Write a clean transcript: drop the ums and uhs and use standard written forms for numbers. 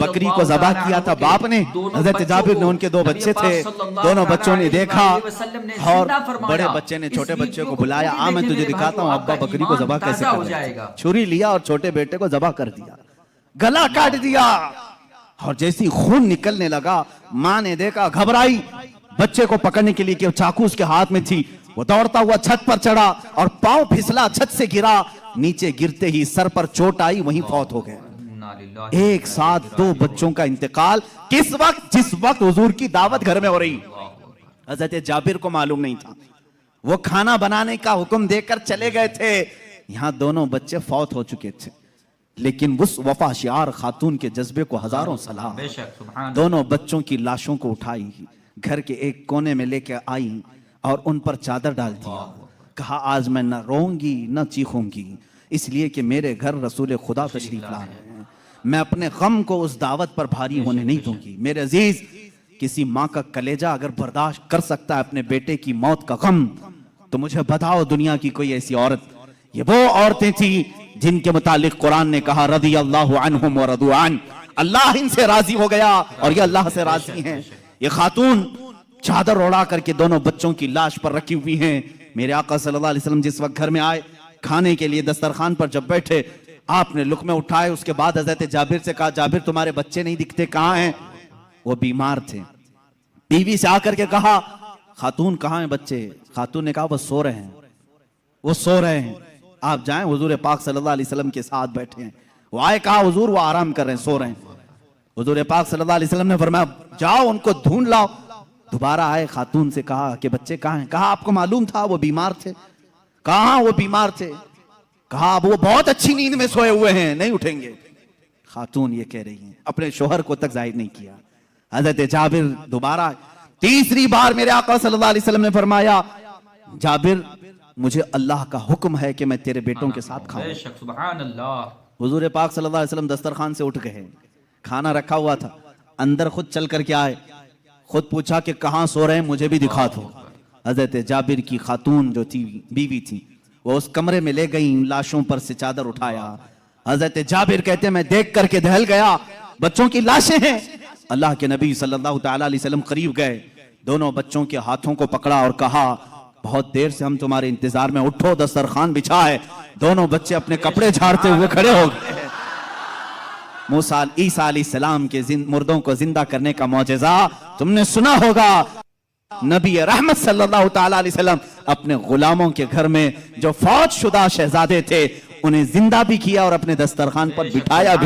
बकरी को ज़बह किया था बाप ने। हजरत जाबिर ने, उनके दो बच्चे थे, दोनों बच्चों ने देखा और बड़े बच्चे ने छोटे बच्चे को बुलाया, आ मैं तुझे दिखाता हूँ अब्बा बकरी को ज़बह कैसे कर। छुरी लिया और छोटे बेटे को ज़बह कर दिया, गला काट दिया। और जैसे ही खून निकलने लगा, माँ ने देखा, घबराई, बच्चे को पकड़ने के लिए कि चाकू उसके हाथ में थी, वो दौड़ता हुआ छत पर चढ़ा और पांव फिसला, छत से गिरा, नीचे गिरते ही सर पर चोट आई, वहीं फौत हो गए। एक साथ दो बच्चों का इंतकाल किस वक्त, जिस वक्त हुजूर की दावत घर में हो रही। हजरत जाबिर को मालूम नहीं था, वो खाना बनाने का हुक्म देकर चले गए थे, यहां दोनों बच्चे फौत हो चुके थे। लेकिन उस वफाशियार खातून के जज्बे को हजारों सलाम। दोनों बच्चों की लाशों को उठाई, घर के एक कोने में लेकर आई और उन पर चादर डाल दिया। कहा आज मैं न रोऊंगी न चीखूंगी, इसलिए कि मेरे घर रसूल खुदा तशरीफ ला रहे हैं। मैं अपने गम को उस दावत पर भारी होने नहीं दूंगी। मेरे अजीज, किसी माँ का कलेजा अगर बर्दाश्त कर सकता है अपने बेटे की मौत का गम, तो मुझे बताओ दुनिया की कोई ऐसी औरत। ये वो औरतें थी जिनके मुतालिक कुरान ने कहा रज़ी अल्लाहु अन्हुम व रदू अन, अल्लाह इनसे राजी हो गया और ये अल्लाह से राजी हैं। ये खातून चादर उड़ा करके दोनों बच्चों की लाश पर रखी हुई हैं। मेरे आका सल्लल्लाहु अलैहि वसल्लम जिस वक्त घर में आए, खाने के लिए दस्तरखान पर जब बैठे, आपने लुक़मे उठाए, उसके बाद हज़रत जाबिर से कहा, जाबिर तुम्हारे बच्चे नहीं दिखते, कहाँ हैं? वो बीमार थे। बीवी से आकर के कहा, खातून कहाँ हैं बच्चे? खातून ने कहा वो सो रहे हैं, वो सो रहे हैं, आप जाएं, हुजूर पाक सल्लल्लाहु अलैहि वसल्लम के साथ बैठे हैं। वो आए, कहा हुजूर वो आराम कर रहे हैं, सो रहे हैं। हुजूर पाक सल्लल्लाहु अलैहि वसल्लम ने फरमाया जाओ उनको ढूंढ लाओ। दोबारा आए, खातून से कहा कि बच्चे कहाँ हैं? कहा आपको मालूम था वो बीमार थे। कहाँ वो बीमार थे? कहा वो बहुत अच्छी नींद में सोए हुए हैं, नहीं उठेंगे। खातून ये कह रही हैं, अपने शोहर को तक जाहिर नहीं किया। हजरत जाबिर दोबारा, तीसरी बार मेरे आका सल्लल्लाहु अलैहि वसल्लम ने फरमाया जाबिर मुझे अल्लाह का हुक्म है कि मैं तेरे बेटों के साथ खाऊं। सुभान अल्लाह। हुजूर पाक सल्लल्लाहु अलैहि वसल्लम दस्तरखान से उठ गए, खाना रखा हुआ था, अंदर खुद चल करके आए, खुद पूछा कि कहाँ सो रहे हैं, मुझे भी दिखा दो। हजरत जाबिर की खातून जो थी, बीवी थी, वो उस कमरे में ले गई, लाशों पर से चादर उठाया। हजरत जाबिर कहते हैं मैं देख करके दहल गया, बच्चों की लाशें हैं। अल्लाह के नबी सल्लल्लाहु अलैहि वसल्लम करीब गए, दोनों बच्चों के हाथों को पकड़ा और कहा बहुत देर से हम तुम्हारे इंतजार में, उठो दस्तरखान बिछा है। दोनों बच्चे अपने कपड़े झाड़ते हुए खड़े हो गए। मूसा ईसा अलैहिस्सलाम के मुर्दों को जिंदा करने का मौजज़ा तुमने सुना होगा। नबी रहमत सल्लल्लाहु तआला अलैहि वसल्लम अपने गुलामों के घर में जो फौज शुदा शहजादे थे उन्हें जिंदा भी किया और अपने दस्तरखान पर बिठाया भी।